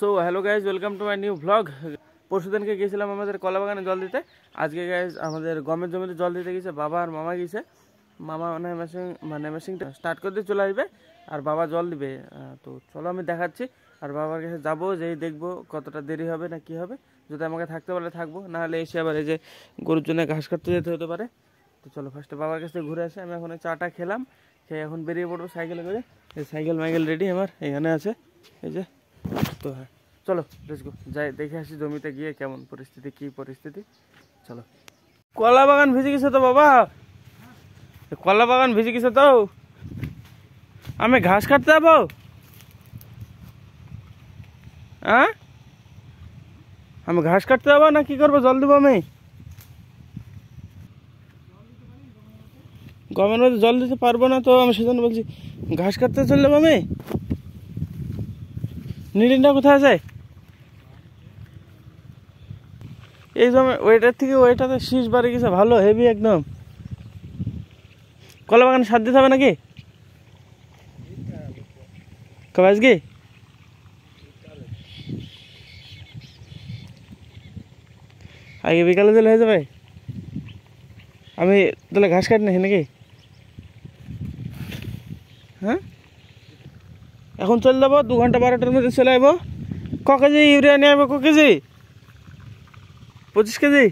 So hello guys, welcome to my new blog. পরশুদিনকে গিয়েছিলাম আমাদের কলা বাগানে জল দিতে। আজকে গাইজ আমাদের গমের জমিতে জল দিতে গেছে বাবা আর মামা গেছে। মামা মেশিনটা স্টার্ট করে দিয়ে চলে আসবে আর বাবা জল দিবে। তো চলো আমি দেখাচ্ছি আর বাবার কাছে যাবো, যেই দেখবো কতটা দেরি হবে না কি হবে। যদি আমাকে থাকতে পারলে থাকবো, নাহলে এসে আবার এই যে গরুর জন্য ঘাস কাটতে যেতে হতে পারে। তো চলো ফার্স্টে বাবার কাছে ঘুরে আসি। আমি এখন চাটা খেলাম, খেয়ে এখন বেরিয়ে পড়বো সাইকেলে করে। এই সাইকেল মাইকেল রেডি আমার এখানে আছে, এই যে। তো হ্যাঁ চলো লেটস গো, যাই দেখে আসি জমিতে গিয়ে কেমন পরিস্থিতি, কি পরিস্থিতি। চলো। কলা বাগান ভিজে গেছে তো বাবা, কলা বাগান ভিজে গেছে তো। আমি ঘাস কাটতে যাবো। হ্যাঁ আমি ঘাস কাটতে যাবো না কি করবো, জল দেবো আমি। গমের মধ্যে জল দিতে পারবো না তো, আমি সেজন্য বলছি ঘাস কাটতে চলে যাবো আমি। নিলিনটা কোথায় আছে? এই জমি ওইটার থেকে ওইটাতে শীষ বাড়ি গেছে, ভালো হেভি একদম। কলা বাগানে সার দিতে হবে নাকি? কবে আজকে? আগে বিকালে দিলে হয়ে যাবে। আমি তাহলে ঘাস কাটি নাকি নাকি? হ্যাঁ এখন চলে যাবো, 2 ঘন্টা 12টার মধ্যে চলে আসবো। ক কেজি ইউরিয়া নিয়ে আসবো? ক কেজি? 25 কেজি।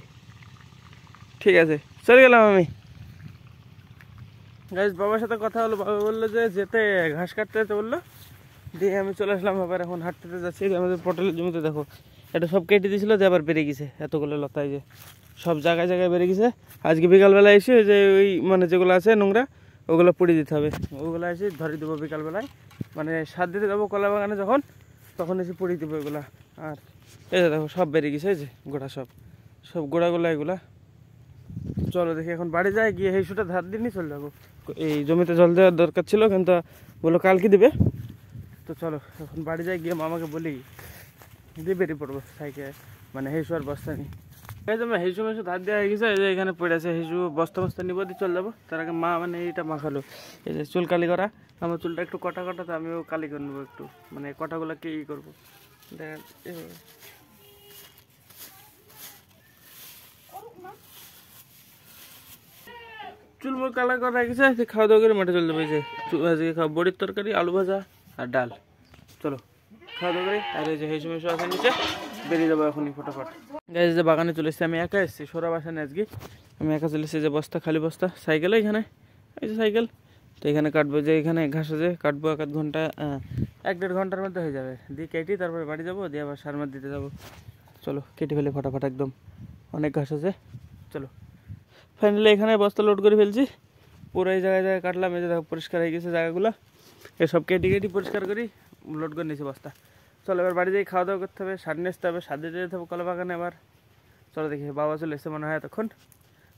ঠিক আছে, চলে গেলাম আমি। গাইস বাবার সাথে কথা হলো, বাবা বললো যে যেতে ঘাস কাটতে যেতে বললো, দিয়ে আমি চলে আসলাম। আবার এখন হাঁটতে যাচ্ছি। আমাদের পটলের জমিতে দেখো, এটা সব কেটে দিয়েছিল, দিয়ে আবার বেড়ে গেছে এতগুলো লতায়, যে সব জায়গায় জায়গায় বেড়ে গেছে। আজকে বিকালবেলায় এসে যে ওই যেগুলো আছে নোংরা, ওগুলো পুড়ে দিতে হবে। ওগুলো এসে ধরে দেবো বিকালবেলায়, সার দিতে যাবো কলা বাগানে যখন, তখন এসে পুড়িয়ে দেবো এগুলা। আর এই যে দেখো সব বেড়ে গেছে, এই যে গোড়া সব গোড়াগুলো এগুলা। চলো দেখি এখন বাড়ি যায়, গিয়ে হেসুটা ধার দিয়ে নিয়ে চলে যাবো। এই জমিতে জল দেওয়ার দরকার ছিল, কিন্তু বললো কালকে দিবে। তো চলো এখন বাড়ি যাই, গিয়ে মামাকে বলি দিয়ে বেরিয়ে পড়বো সাইকেল হেসু আর বস্তা নিই। এই যে হেসু ধার দেওয়া হয়ে গেছে, এই যে এখানে পড়ে আছে হেসু, বস্তা নিবো দিয়ে চলে যাবো। তার আগে মা এইটা মাখালো, এই যে চুল কালি করা। আমার চুলটা একটু কটা তো আমিও কালি করে নেবো একটু, কটাগুলো কি করবো দেখেন। চুল মুখ কালার করা রেখেছে, খাওয়া দাওয়া করে মাঠে চলে যাবে। যে আজকে খাওয়া বড়ির তরকারি, আলু ভাজা আর ডাল। চলো খাওয়া দাওয়া করি। আর এই যে হেসু মেসু আছে নিচে, বেরিয়ে যাবো এখনই ফটাফট। গাইজ যে বাগানে চলে এসেছি, আমি একা এসেছি, সৌরভ আসে না আজকে। আমি একা চলে এসেছি, যে বস্তা খালি বস্তা সাইকেলে এখানে, এই যে সাইকেল। তো এখানে কাটবো, যে এখানে ঘাস আছে কাটবো 1-1 ঘন্টা, 1-1.5 ঘন্টার মধ্যে হয়ে যাবে। দিয়ে কেটে তারপরে বাড়ি যাবো, দিয়ে আবার সার মার দিতে যাবো। চলো কেটে ফেলে ফটাফট, একদম অনেক ঘাস আছে। চলো ফাইনালি এখানে বস্তা লোড করে ফেলছি। পুরো এই জায়গায় জায়গায় কাটলাম, এই যে দেখো পরিষ্কার হয়ে গেছে জায়গাগুলো। এসব কেটে পরিষ্কার করি, লোড করে নিয়েছি বস্তা। চলো এবার বাড়ি যাই, খাওয়া দাওয়া করতে হবে, সার নিয়ে আসতে হবে, সার দিতে যেতে হবে কলা বাগানে আবার। চলো দেখি, বাবা চলে এসছে মনে হয় এতক্ষণ।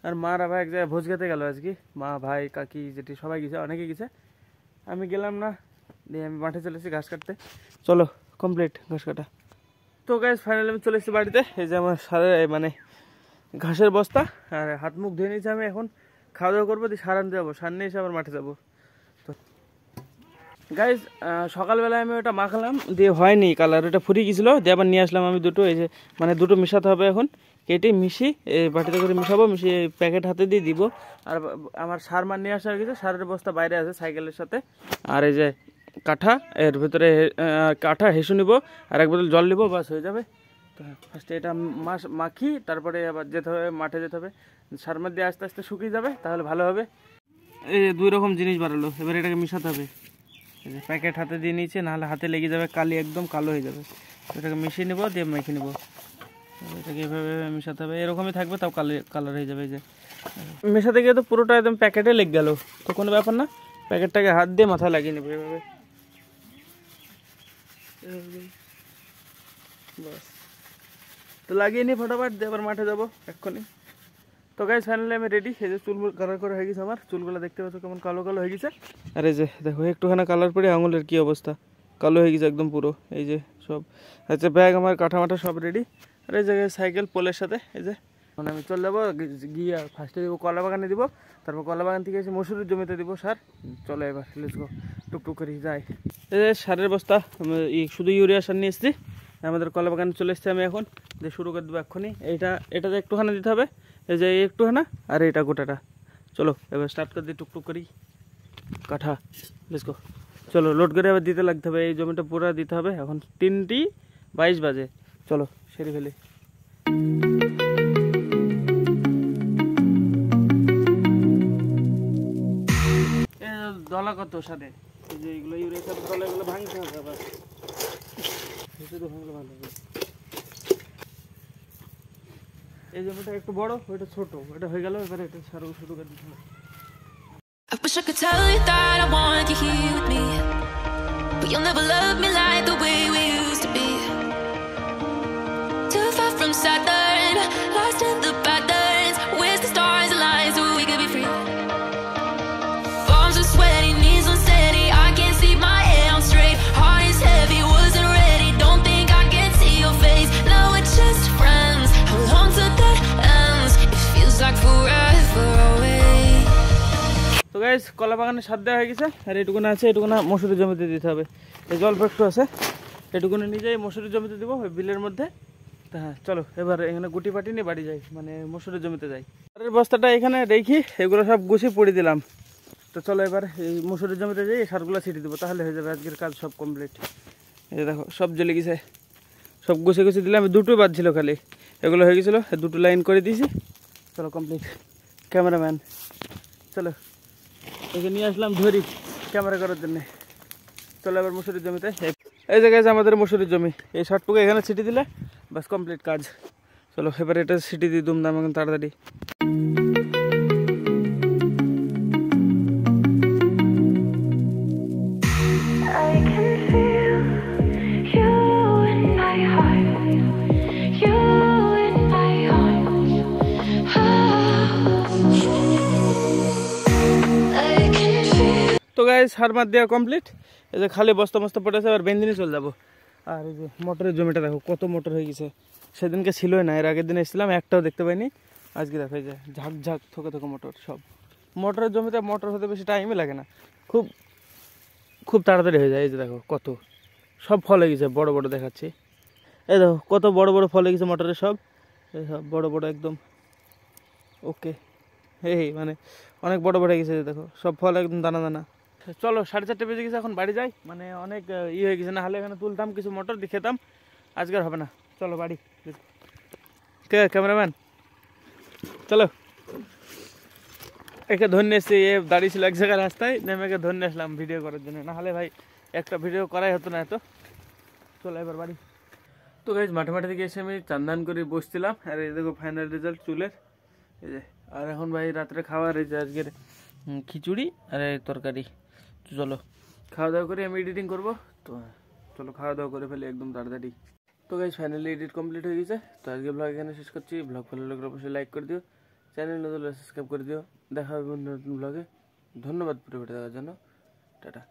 আর মা আর ভাই এক জায়গায় ভোজ খেতে গেল আজকে। মা ভাই কাকি যেটি সবাই গেছে, অনেকে গেছে, আমি গেলাম না। দিয়ে আমি মাঠে চলে এসেছি ঘাস কাটতে। চলো কমপ্লিট ঘাস কাটা। তো গাইস ফাইনালি আমি চলে এসেছি বাড়িতে। এই যে আমার সারে ঘাসের বস্তা, আর হাত মুখ ধুয়ে নিয়েছি। আমি এখন খাওয়া দাওয়া করবো, দিয়ে সার আনতে যাবো, সার নিয়ে এসে আবার মাঠে যাবো। তো গাইজ সকালবেলায় আমি ওটা মাখালাম, দিয়ে হয়নি কালার, ওটা ফুরিয়ে গেছিলো, দিয়ে আবার নিয়ে আসলাম আমি দুটো। এই যে দুটো মিশাতে হবে এখন, কেটে মিশিয়ে এই বাটিতে করে মিশাবো, মিশিয়ে প্যাকেট হাতে দিয়ে দিব। আর আমার সার মার নিয়ে আসা গেছে, সারের বস্তা বাইরে আছে সাইকেলের সাথে। আর এই যে কাঠা, এর ভিতরে কাঠা হেসু নিব, আর 1 বোতল জল নিব, বাস হয়ে যাবে। তো ফার্স্টে এটা মাখি, তারপরে আবার যেতে হবে মাঠে, যেতে হবে। সার মার দিয়ে আস্তে আস্তে শুকিয়ে যাবে, তাহলে ভালো হবে। এই 2 রকম জিনিস বাড়ালো, এবার এটাকে মিশাতে হবে। প্যাকেট হাতে দিয়ে নিয়েছে, নাহলে হাতে লেগে যাবে, কালি একদম কালো হয়ে যাবে। এটাকে মিশিয়ে নেবো, দিয়ে মেখে নেবো। এটাকে এভাবে মেশাতে হবে, এরকমই থাকবে, তাও কালার হয়ে যাবে। এই যে মেশাতে গিয়ে তো পুরোটা একদম প্যাকেটে লেগে গেল, তো কোনো ব্যাপার না। প্যাকেটটাকে হাত দিয়ে মাথায় লাগিয়ে নেবো এভাবে, বাস। তো লাগিয়ে নিই ফটাফট, দিয়ে আবার মাঠে যাবো এক্ষুনি। তো গাইস ফাইনালি আমি রেডি। এই যে চুলগুলো কালার করা হয়ে গেছে, আমার চুলগুলো দেখতে পাচ্ছ কেমন কালো কালো হয়ে গেছে। আর এই যে দেখো একটুখানি কালার পরে আঙুলের কি অবস্থা, কালো হয়ে গেছে একদম পুরো। এই যে সব আচ্ছা, ব্যাগ আমার কাঠা মাঠা সব রেডি। আর এই জায়গায় সাইকেল পোলের সাথে। এই যে আমি চলে যাবো, গিয়ে ফার্স্টে দিব কলা বাগানে দিব, তারপর কলা বাগান থেকে এসে মসুরির জমিতে দিব সার। চলো এবার লেটস গো, টুকটুক করে যাই। এই যে সারের বস্তা, শুধু ইউরিয়া সার নিয়ে এসেছি, আমাদের কলা বাগানে চলে এসেছি আমি এখন, যে শুরু করে দেবো এক্ষুনি। এটাতে একটুখানি দিতে হবে, এই যে একটুখানা, আর এটা গোটাটা। চলো এবার স্টার্ট করে দিই টুকটুক করি কাঠা, লেটস গো। চলো লোড করে আবার দিতে লাগতে হবে, এই জমিটা পুরো দিতে হবে। এখন 3:22 বাজে, চলো সেরে ফেলি। দলা কত সাথে এই যে এগুলো ইউরিয়া সার দলা, এগুলো ভাঙতে হবে আবার, ভাঙলে ভালো হবে। এই জমিটা একটু বড়, ওইটা ছোট, ওইটা হয়ে গেল। এবারে এটা সার শুরু করে দিতে হবে। I wish I could tell you that I want you here with me, but you'll never love me like the way we used to be. Too far from Saturn, lost in the patterns. Where's the stars align so we could be free? Palms are sweaty, knees unsteady. I can't see my head on straight. Heart is heavy, wasn't ready. Don't think I can see your face. Now we're just friends. Hold on to that ends. It feels like forever away. তো guys কলা বাগানে সার দেওয়া হয়ে গেছে, আর এটুকুনা আছে, এটুকুনা মসুরি জমিতে দিতে হবে। এই জল একটু আছে, এটুকুনা নিয়ে যাই মসুরি জমিতে দিব ওই বিলের মধ্যে। তা হ্যাঁ চলো এবার এখানে গুটি পাটি নিয়ে বাড়ি যাই, মানে মসুরি জমিতে যাই। সারের বস্তাটা এখানে রেখি, এগুলো সব গুছিয়ে পড়ে দিলাম। তো চলো এবার এই মসুরি জমিতে যাই, এই সারগুলো ছিটিয়ে দেবো, তাহলে হয়ে যাবে আজকের কাজ সব কমপ্লিট। এই দেখো সব জ্বলে গেছে, সব গুছিয়ে গুছিয়ে দিলাম। দুটোই বাদ ছিল খালি, এগুলো হয়ে গেছিলো, দুটো লাইন করে দিয়েছি। চলো কমপ্লিট। ক্যামেরাম্যান চলো, একে নিয়ে আসলাম ধরি ক্যামেরা করার জন্য। চলো এবার মসুরির জমিতে। এই জায়গায় আমাদের মসুরির জমি, এই শর্টটুকু এখানে ছিটি দিলে বাস কমপ্লিট কাজ। চলো এবার এটা ছিটি দিই দুমদাম এখন তাড়াতাড়ি। তো গাইস সার মার দেওয়া কমপ্লিট, এই যে খালি বস্তা মস্তা পড়েছে, আর বেঞ্জিনে চলে যাবো। আর এই যে মোটরের জমিটা দেখো কত মোটর হয়ে গেছে, সেদিনকে ছিলই না, এর আগের দিন এসেছিলাম একটাও দেখতে পাইনি। আজকে দেখো এই যে ঝাঁক ঝাঁক থোকে থোকে মোটর সব। মোটরের জমিতে মোটর হতে বেশি টাইমই লাগে না, খুব খুব তাড়াতাড়ি হয়ে যায়। এই যে দেখো কত সব ফল হয়ে গেছে, বড় বড় দেখাচ্ছি। এই দেখো কত বড় বড় ফল হয়ে গেছে মোটরের, সব এই সব বড় বড় একদম ওকে। এই মানে অনেক বড় বড় হয়ে গেছে, দেখো সব ফল একদম দানা দানা। চলো 4:30 বেজে গেছে, এখন বাড়ি যাই, মানে অনেক হয়ে গেছে, না হলে এখানে তুলতাম কিছু মোটর দিয়ে খেতাম, আজকের হবে না। চলো বাড়ি। কে ক্যামেরাম্যান চলো, একে ধরে এসছি, এ দাঁড়িয়ে ছিল এক জায়গায় রাস্তায়, নেমে একে ধরে আসলাম ভিডিও করার জন্য, না হলে ভাই একটা ভিডিও করাই হতো না এত। চলো এবার বাড়ি। তো গাইজ মাঠে মাঠে থেকে এসে আমি চান্দান করে বসছিলাম, আর এই দেখো ফাইনাল রেজাল্ট চুলের, এই যে। আর এখন ভাই রাত্রে খাওয়ার এই যে আজকের খিচুড়ি আর তরকারি। চলো খাওয়া দাওয়া করে আমি এডিটিং করবো, তো চলো খাওয়া দাওয়া করে ফেলি একদম তাড়াতাড়ি। তো গাইজ ফাইনালি এডিট কমপ্লিট হয়ে গেছে। তো আজকে ব্লগ এখানে শেষ করছি। ব্লগ ভালো লাগলে অবশ্যই লাইক করে দিও, চ্যানেল নতুন সাবস্ক্রাইব করে দিও। দেখা হবে নতুন ব্লগে। ধন্যবাদ পুরো ভিডিও দেখার জন্য, টাটা।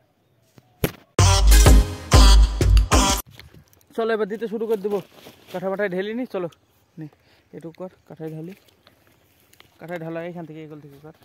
চলো এবার দিতে শুরু করে দেবো, কাঠা পাঠায় ঢেলি নি। চলো নি এটুকু কর, কাঠায় ঢালি, কাঠায় ঢালা এখান থেকে এগুলো থেকে কর।